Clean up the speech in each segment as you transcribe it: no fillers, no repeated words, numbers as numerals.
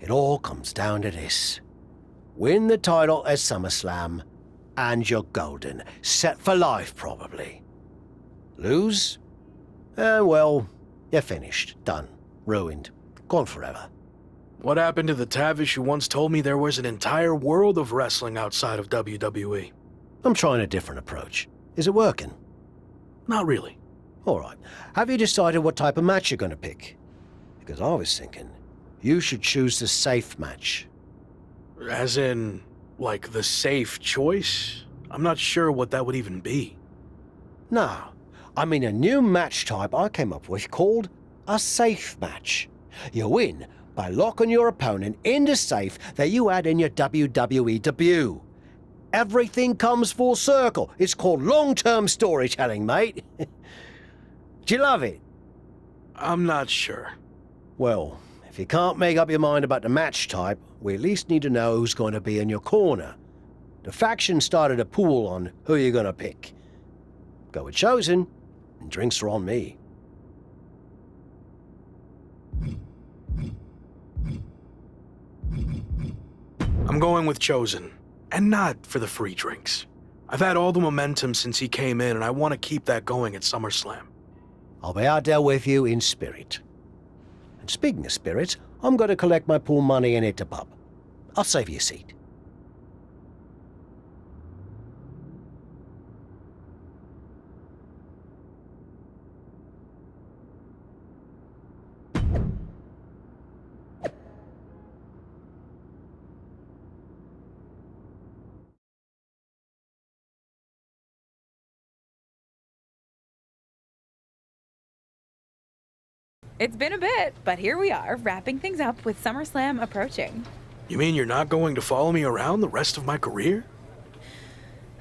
It all comes down to this. Win the title at SummerSlam, and you're golden. Set for life, probably. Lose? Well, you're finished. Done. Ruined. Gone forever. What happened to the Tavish who once told me there was an entire world of wrestling outside of WWE? I'm trying a different approach. Is it working? Not really. All right. Have you decided what type of match you're going to pick? Because I was thinking, you should choose the safe match. As in, like, the safe choice? I'm not sure what that would even be. No, I mean a new match type I came up with called a safe match. You win by locking your opponent in the safe that you had in your WWE debut. Everything comes full circle. It's called long-term storytelling, mate. Do you love it? I'm not sure. Well, if you can't make up your mind about the match type, we at least need to know who's going to be in your corner. The faction started a pool on who you're going to pick. Go with Chosen, and drinks are on me. I'm going with Chosen, and not for the free drinks. I've had all the momentum since he came in, and I want to keep that going at SummerSlam. I'll be out there with you in spirit. And speaking of spirits, I'm going to collect my pool money and hit the pub. I'll save you a seat. It's been a bit, but here we are, wrapping things up with SummerSlam approaching. You mean you're not going to follow me around the rest of my career?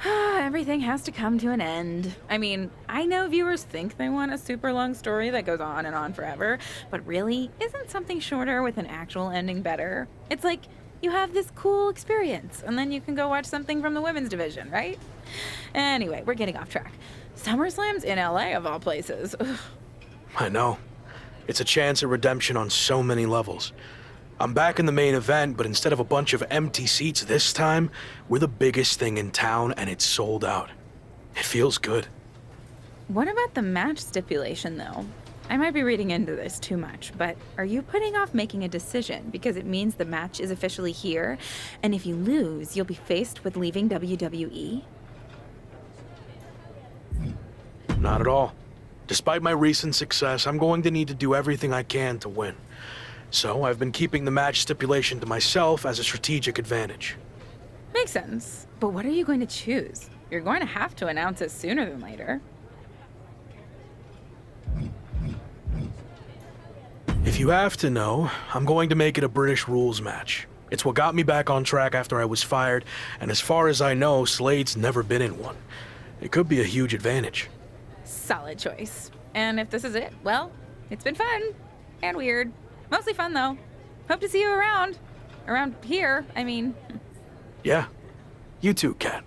Everything has to come to an end. I mean, I know viewers think they want a super long story that goes on and on forever, but really, isn't something shorter with an actual ending better? It's like, you have this cool experience, and then you can go watch something from the women's division, right? Anyway, we're getting off track. SummerSlam's in LA, of all places. Ugh. I know. It's a chance at redemption on so many levels. I'm back in the main event, but instead of a bunch of empty seats this time, we're the biggest thing in town and it's sold out. It feels good. What about the match stipulation, though? I might be reading into this too much, but are you putting off making a decision because it means the match is officially here, and if you lose, you'll be faced with leaving WWE? Not at all. Despite my recent success, I'm going to need to do everything I can to win. So I've been keeping the match stipulation to myself as a strategic advantage. Makes sense. But what are you going to choose? You're going to have to announce it sooner than later. If you have to know, I'm going to make it a British rules match. It's what got me back on track after I was fired, and as far as I know, Slade's never been in one. It could be a huge advantage. Solid choice. And if this is it, well, it's been fun. And weird. Mostly fun, though. Hope to see you around. Around here, I mean. Yeah. You too, Kat.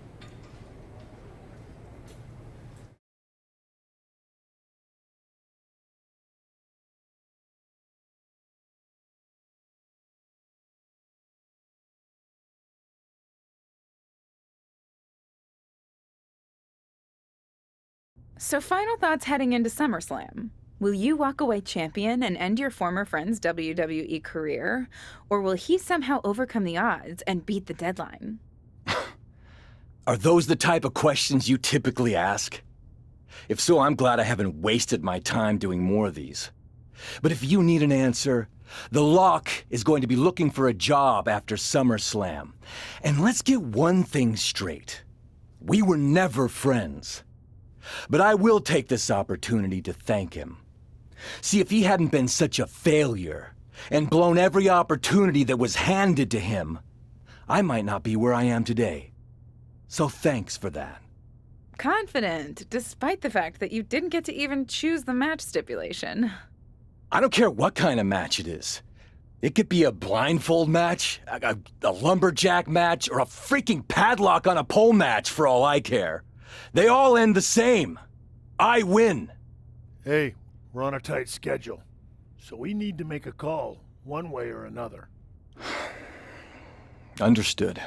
So final thoughts heading into SummerSlam. Will you walk away champion and end your former friend's WWE career? Or will he somehow overcome the odds and beat the deadline? Are those the type of questions you typically ask? If so, I'm glad I haven't wasted my time doing more of these. But if you need an answer, the Lock is going to be looking for a job after SummerSlam. And let's get one thing straight. We were never friends. But I will take this opportunity to thank him. See, if he hadn't been such a failure and blown every opportunity that was handed to him, I might not be where I am today. So thanks for that. Confident, despite the fact that you didn't get to even choose the match stipulation. I don't care what kind of match it is. It could be a blindfold match, a lumberjack match, or a freaking padlock on a pole match for all I care. They all end the same. I win. Hey, we're on a tight schedule, so we need to make a call, one way or another. Understood.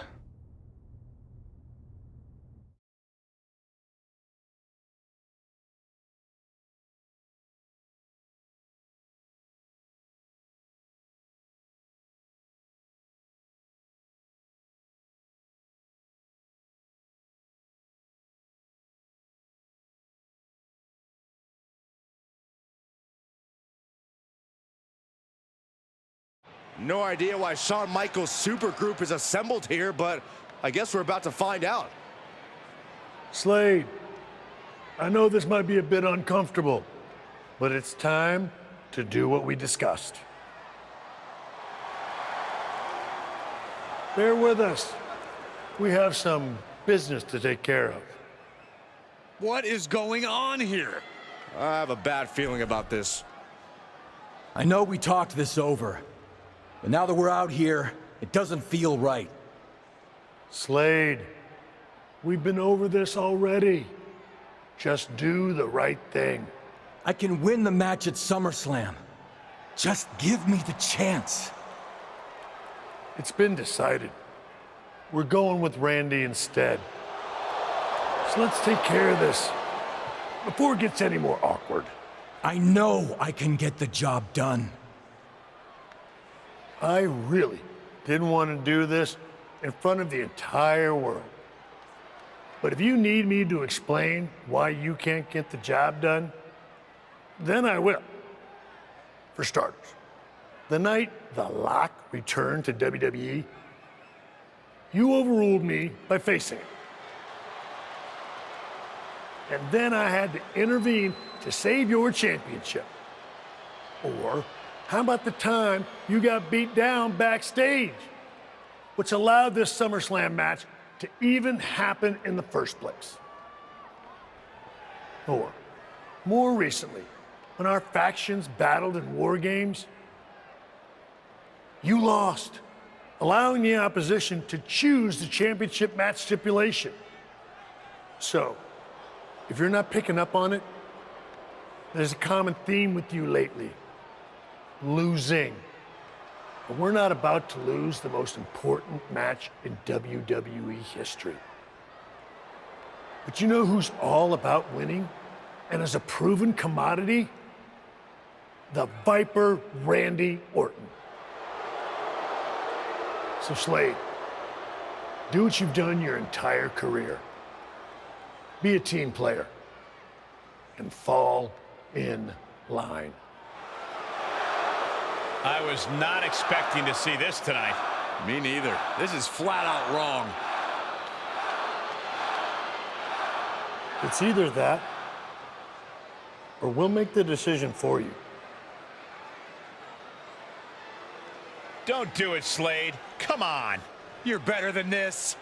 No idea why Shawn Michaels' supergroup is assembled here, but I guess we're about to find out. Slade, I know this might be a bit uncomfortable, but it's time to do what we discussed. Bear with us. We have some business to take care of. What is going on here? I have a bad feeling about this. I know we talked this over, but now that we're out here, it doesn't feel right. Slade, we've been over this already. Just do the right thing. I can win the match at SummerSlam. Just give me the chance. It's been decided. We're going with Randy instead. So let's take care of this before it gets any more awkward. I know I can get the job done. I really didn't want to do this in front of the entire world. But if you need me to explain why you can't get the job done, then I will. For starters, the night The Lock returned to WWE, you overruled me by facing it. And then I had to intervene to save your championship. Or how about the time you got beat down backstage, which allowed this SummerSlam match to even happen in the first place? Or, more recently, when our factions battled in war games, you lost, allowing the opposition to choose the championship match stipulation. So, if you're not picking up on it, there's a common theme with you lately: losing. But we're not about to lose the most important match in WWE history. But you know who's all about winning and is a proven commodity? The Viper Randy Orton. So Slade, do what you've done your entire career. Be a team player and fall in line. I was not expecting to see this tonight. Me neither. This is flat out wrong. It's either that, or we'll make the decision for you. Don't do it, Slade. Come on. You're better than this.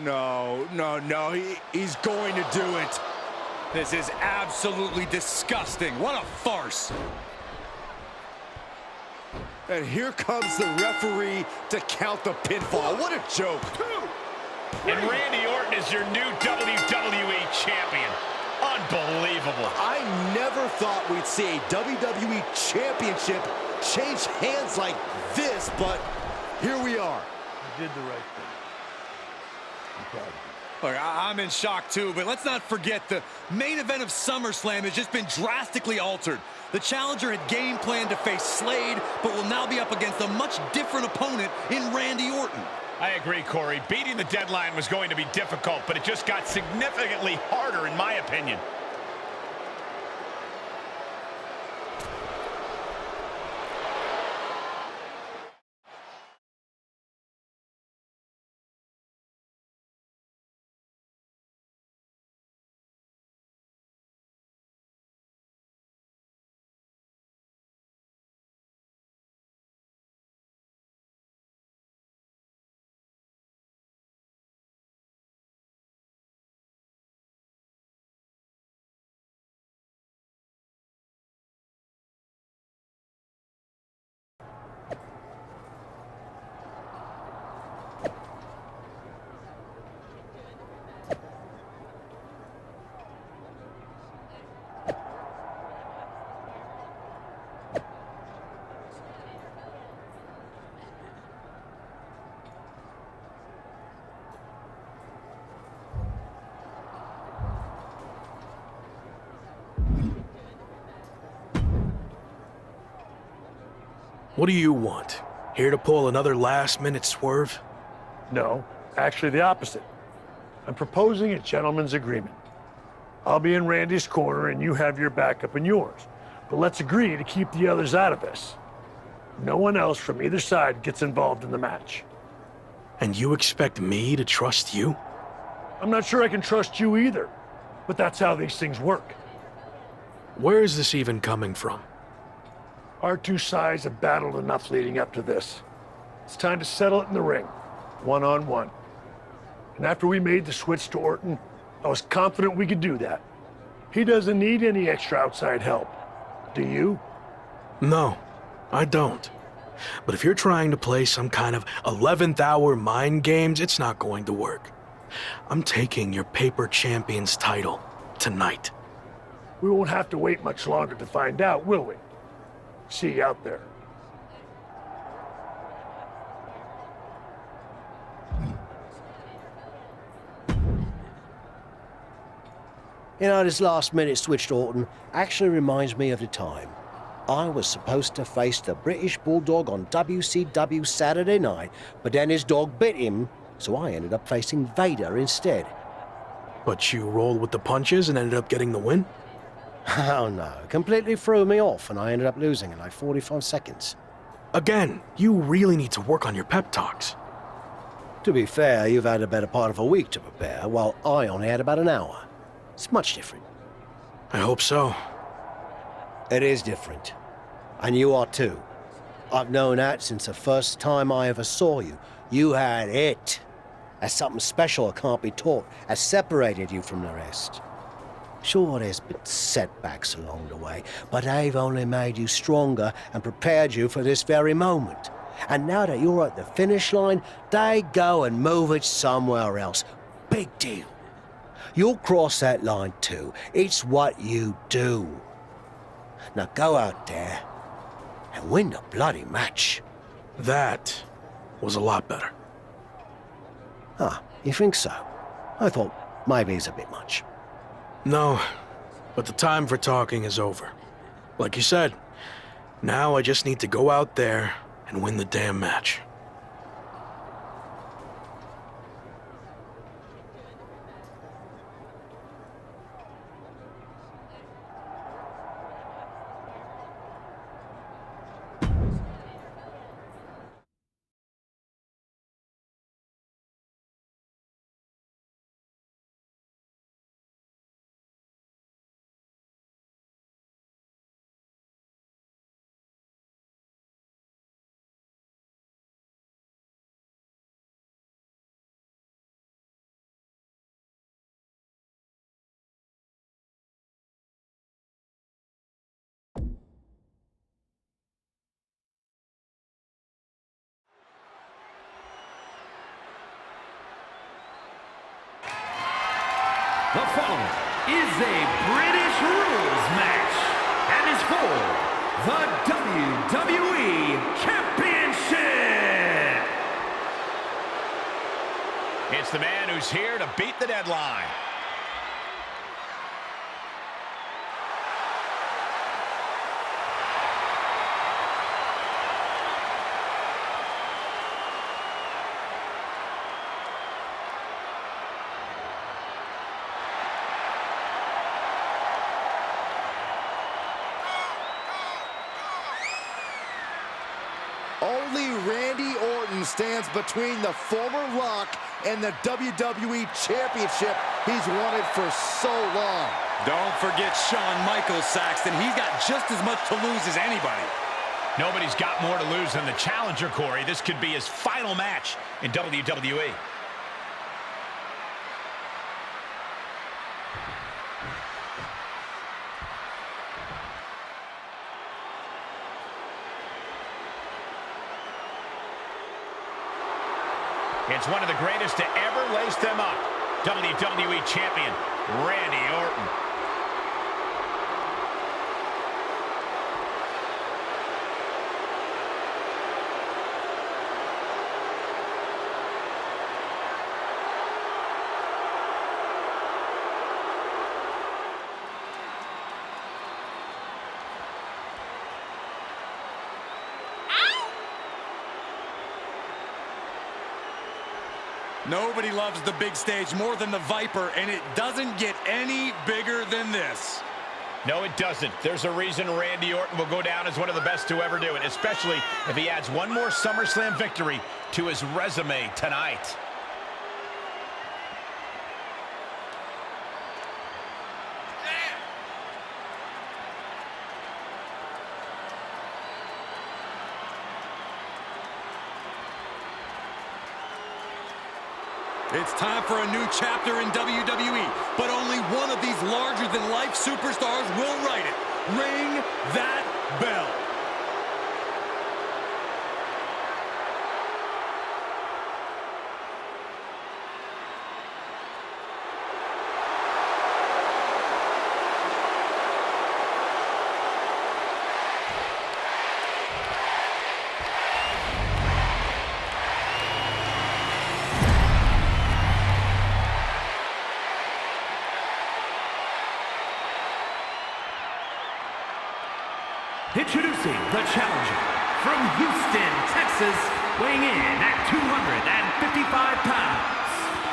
No, he's going to do it. This is absolutely disgusting. What a farce. And here comes the referee to count the pinfall. What a joke. And Randy Orton is your new WWE champion. Unbelievable. I never thought we'd see a WWE championship change hands like this, but here we are. You did the right thing. I'm proud of you. Look, I'm in shock too, but let's not forget the main event of SummerSlam has just been drastically altered. The challenger had game planned to face Slade, but will now be up against a much different opponent in Randy Orton. I agree, Corey. Beating the deadline was going to be difficult, but it just got significantly harder, in my opinion. What do you want? Here to pull another last-minute swerve? No, actually the opposite. I'm proposing a gentleman's agreement. I'll be in Randy's corner and you have your backup in yours. But let's agree to keep the others out of this. No one else from either side gets involved in the match. And you expect me to trust you? I'm not sure I can trust you either, but that's how these things work. Where is this even coming from? Our two sides have battled enough leading up to this. It's time to settle it in the ring, one-on-one. And after we made the switch to Orton, I was confident we could do that. He doesn't need any extra outside help. Do you? No, I don't. But if you're trying to play some kind of 11th hour mind games, it's not going to work. I'm taking your paper champion's title tonight. We won't have to wait much longer to find out, will we? See you out there. You know, this last-minute switch to Orton actually reminds me of the time I was supposed to face the British Bulldog on WCW Saturday night, but then his dog bit him, so I ended up facing Vader instead. But you rolled with the punches and ended up getting the win? Oh no, completely threw me off and I ended up losing in like 45 seconds. Again, you really need to work on your pep talks. To be fair, you've had a better part of a week to prepare, while I only had about an hour. It's much different. I hope so. It is different. And you are too. I've known that since the first time I ever saw you. You had it. That's something special that can't be taught, has separated you from the rest. Sure, there's been setbacks along the way, but they've only made you stronger and prepared you for this very moment. And now that you're at the finish line, they go and move it somewhere else. Big deal. You'll cross that line too. It's what you do. Now go out there and win the bloody match. That was a lot better. Ah, you think so? I thought maybe it's a bit much. No, but the time for talking is over. Like you said, now I just need to go out there and win the damn match. The following is a British rules match and is for the WWE Championship. It's the man who's here to beat the deadline. Only Randy Orton stands between the former Rock and the WWE Championship he's wanted for so long. Don't forget Shawn Michaels, Saxton. He's got just as much to lose as anybody. Nobody's got more to lose than the challenger, Corey. This could be his final match in WWE. It's one of the greatest to ever lace them up. WWE Champion, Randy Orton. Nobody loves the big stage more than the Viper, and it doesn't get any bigger than this. No, it doesn't. There's a reason Randy Orton will go down as one of the best to ever do it, especially if he adds one more SummerSlam victory to his resume tonight. It's time for a new chapter in WWE, but only one of these larger-than-life superstars will write it. Ring that bell. Introducing the challenger from Houston, Texas, weighing in at 255 pounds,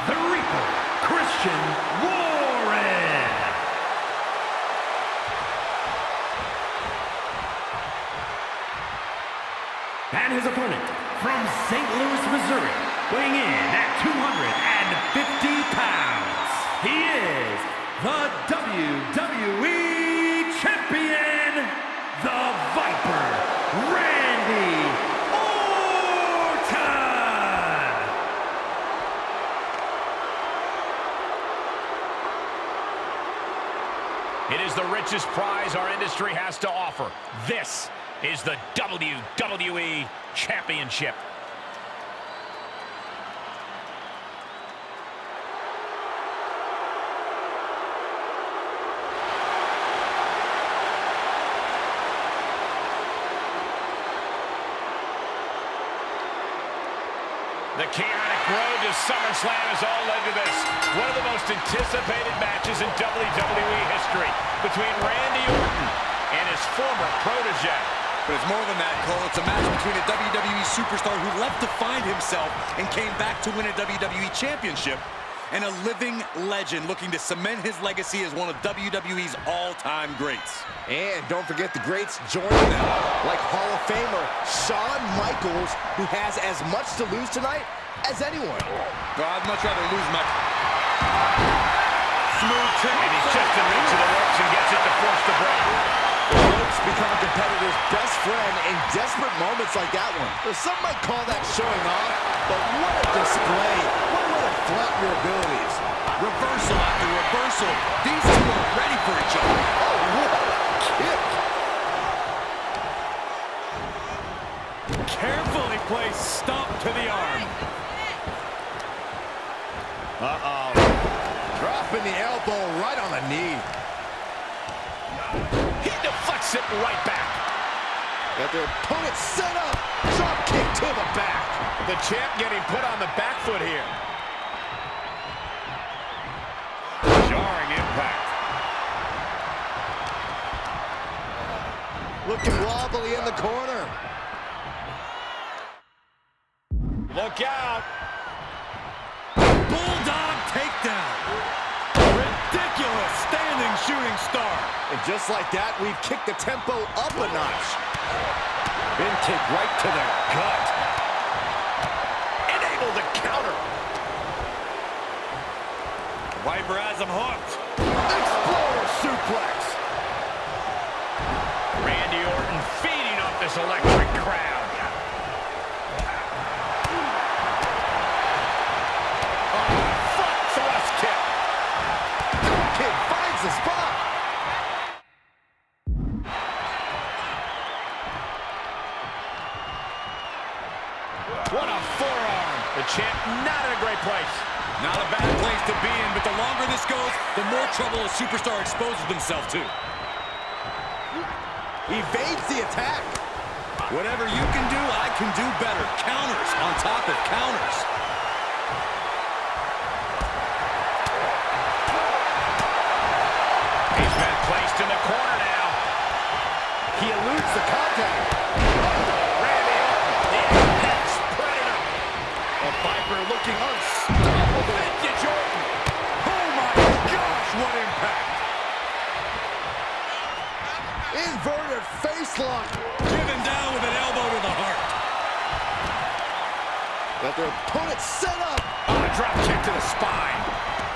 the Reaper, Christian Warren. And his opponent from St. Louis, Missouri, weighing in at 250 pounds, he is the WWE Champion, the Viper, Randy Orton! It is the richest prize our industry has to offer. This is the WWE Championship. The chaotic road to SummerSlam has all led to this. One of the most anticipated matches in WWE history between Randy Orton and his former protege. But it's more than that, Cole. It's a match between a WWE superstar who left to find himself and came back to win a WWE Championship, and a living legend looking to cement his legacy as one of WWE's all-time greats. And don't forget the greats joining them, like Hall of Famer Shawn Michaels, who has as much to lose tonight as anyone. I'd much rather lose my... Smooth trick. And he's just in reach of the ropes and gets it to force the break. The ropes become a competitor's best friend in desperate moments like that one. Some might call that showing off, but what a display. What a way to flaunt your abilities. Reversal after reversal. These two are ready for each other. Oh, what a kick. Carefully placed stomp to the arm. Uh-oh. Dropping the elbow right on the knee. He deflects it right back. Got their opponent set up. Drop kick to the back. The champ getting put on the back foot here. Jarring impact. Looking wobbly in the corner. Look out. Bulldog takedown. Ridiculous standing shooting star. And just like that, we've kicked the tempo up a notch. Big kick right to the gut. Unable to counter. Viper has him hooked. Exploder suplex. Randy Orton feeding off this electric crowd. Front thrust kick. Kick finds the spot. What a forearm. The champ not in a great place. Not a bad place to be in, but the longer this goes, the more trouble a superstar exposes himself to. Evades the attack. Whatever you can do, I can do better. Counters on top of counters. He's been placed in the corner now. He eludes the contact. Randy Orton, the apex predator. A Viper corner looking unstoppable. Vintage Orton. Oh my gosh, what impact. Inverted face lock. Driven down with an elbow to the heart. Got their opponent set up. Oh, a drop kick to the spine.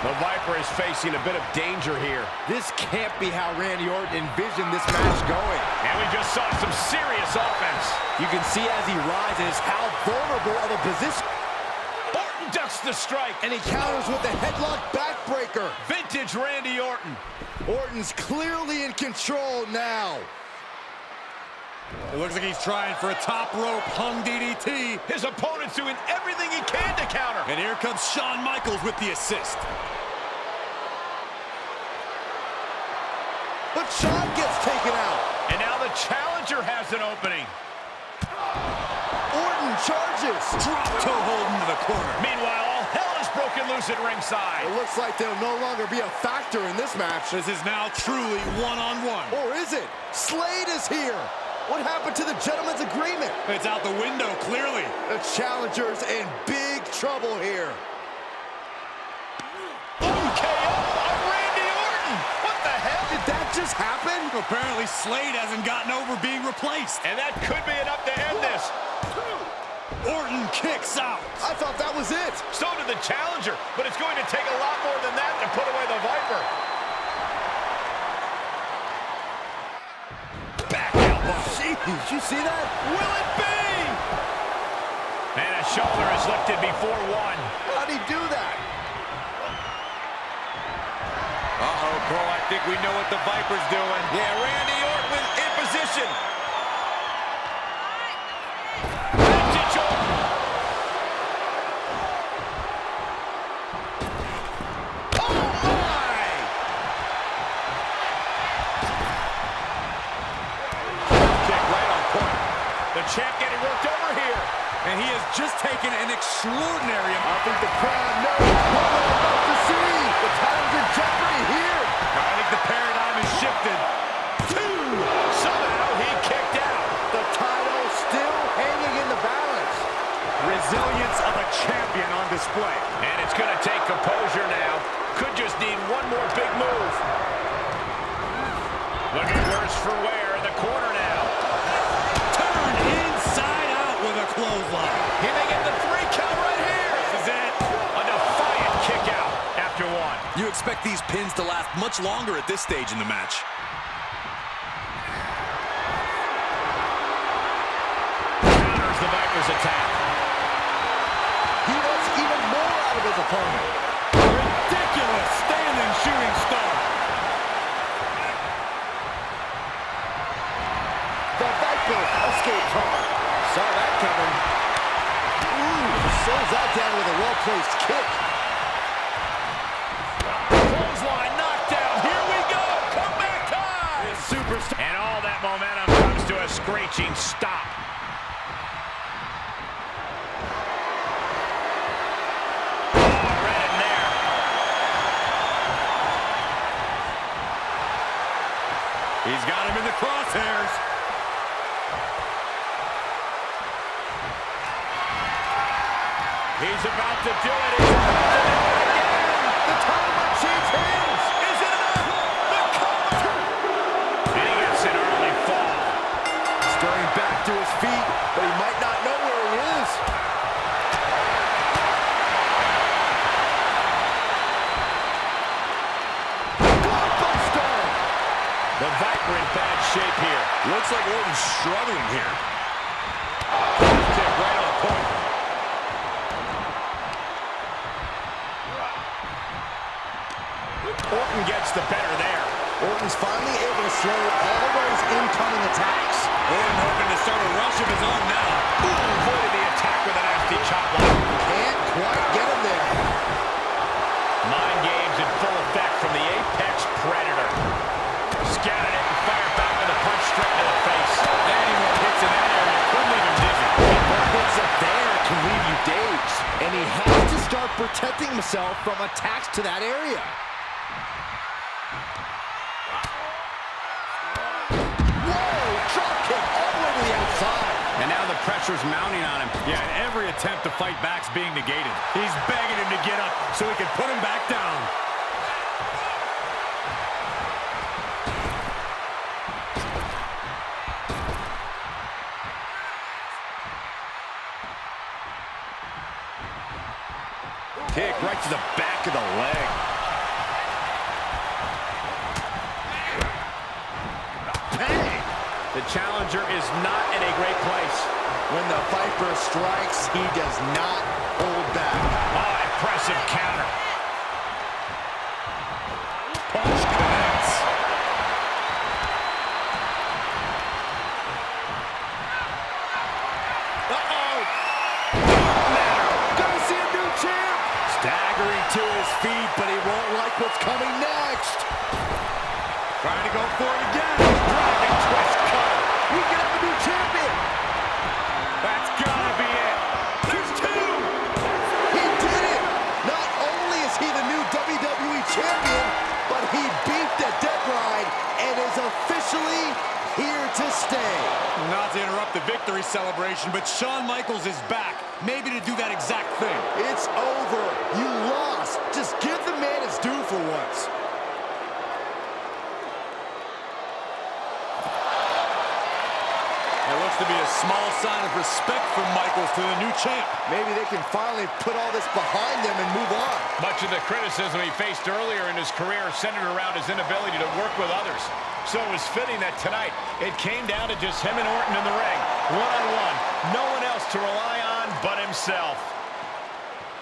The Viper is facing a bit of danger here. This can't be how Randy Orton envisioned this match going. And we just saw some serious offense. You can see as he rises how vulnerable of a position. Orton ducks the strike. And he counters with the headlock backbreaker. Vintage Randy Orton. Orton's clearly in control now. It looks like he's trying for a top rope hung DDT. His opponent's doing everything he can to counter. And here comes Shawn Michaels with the assist. But Shawn gets taken out. And now the challenger has an opening. Orton charges. Drop toe hold into the corner. Meanwhile, all hell is broken loose at ringside. It looks like they'll no longer be a factor in this match. This is now truly one-on-one. Or is it? Slade is here. What happened to the gentleman's agreement? It's out the window, clearly. The challenger's in big trouble here. KO of Randy Orton. What the hell? Did that just happen? Apparently Slade hasn't gotten over being replaced. And that could be enough to end this. Orton kicks out. I thought that was it. So did the challenger, but it's going to take a lot more than that to put away the Viper. Back elbow. Jeez, did you see that? Will it be? And a shoulder is lifted before one. How'd he do that? Uh-oh, Cole, I think we know what the Viper's doing. Yeah, Randy Orton in position. Vintage Orton. Oh, my! Kick right on point. The champ getting worked over here. And he has just taken an extraordinary amount. I think the crowd knows what we're about to see. The title's in jeopardy here. I think the paradigm has shifted. Two. Somehow he kicked out. The title still hanging in the balance. Resilience of a champion on display. And it's going to take composure now. Could just need one more big move. Looking worse for wear in the corner now. Turned inside out with a clothesline. He may get the 3 count right here. This is it. A defiant kick out after one. You expect these pins to last much longer at this stage in the match. Counters the Viper's attack. He wants even more out of his opponent. Ridiculous standing shooting star. The Viper escaped hard. Saw that coming. Ooh, slows that down with a well-placed kick. Clothesline knockdown. Here we go. Comeback time. Superstar. And all that momentum comes to a screeching stop. Oh, right in there. He's got him in the crosshairs. He's about to do it. He's about to do it again. The title might change hands. Is it enough? The cover. And he gets an early fall. Starting back to his feet, but he might not know where he is. Gutbuster! The Viper in bad shape here. Looks like Orton's struggling here. Kick right on point. Orton gets the better there. Orton's finally able to slow all those incoming attacks. Orton hoping to start a rush of his own now. Ooh, avoided the attack with a nasty chop block. Can't quite get him there. Mind games in full effect from the Apex Predator. Scattered it and fired back with a punch straight to the face. Any more hits in that area could leave him dizzy. What hits up there can leave you dazed. And he has to start protecting himself from attacks to that area. And now the pressure's mounting on him. Yeah, and every attempt to fight back's being negated. He's begging him to get up so he can put him back down. Kick right to the back of the leg. Bang! The challenger is not in a great place. When the Viper strikes, he does not hold back. Oh, impressive counter. Punch connects. Uh-oh! Gonna see a new champ! Staggering to his feet, but he won't like what's coming next. Trying to go for it again. Dragon twist cutter. We can have a new champion. That's gotta be it. There's two. He did it. Not only is he the new WWE champion, but he beat the deadline and is officially here to stay. Not to interrupt the victory celebration, but Shawn Michaels is back. Maybe to do that exact thing. It's over. You lost. Just give the man his due for once. It looks to be a small sign of respect from Michaels to the new champ. Maybe they can finally put all this behind them and move on. Much of the criticism he faced earlier in his career centered around his inability to work with others. So it was fitting that tonight it came down to just him and Orton in the ring, one-on-one. No one else to rely on but himself.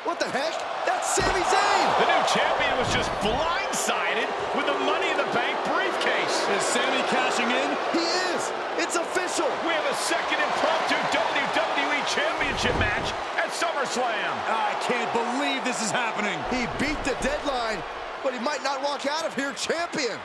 What the heck? That's Sami Zayn! The new champion was just blindsided with the Money in the Bank briefcase. Is Sami cashing in? He is! It's official! We have a second impromptu WWE Championship match at SummerSlam. I can't believe this is happening. He beat the deadline, but he might not walk out of here champion.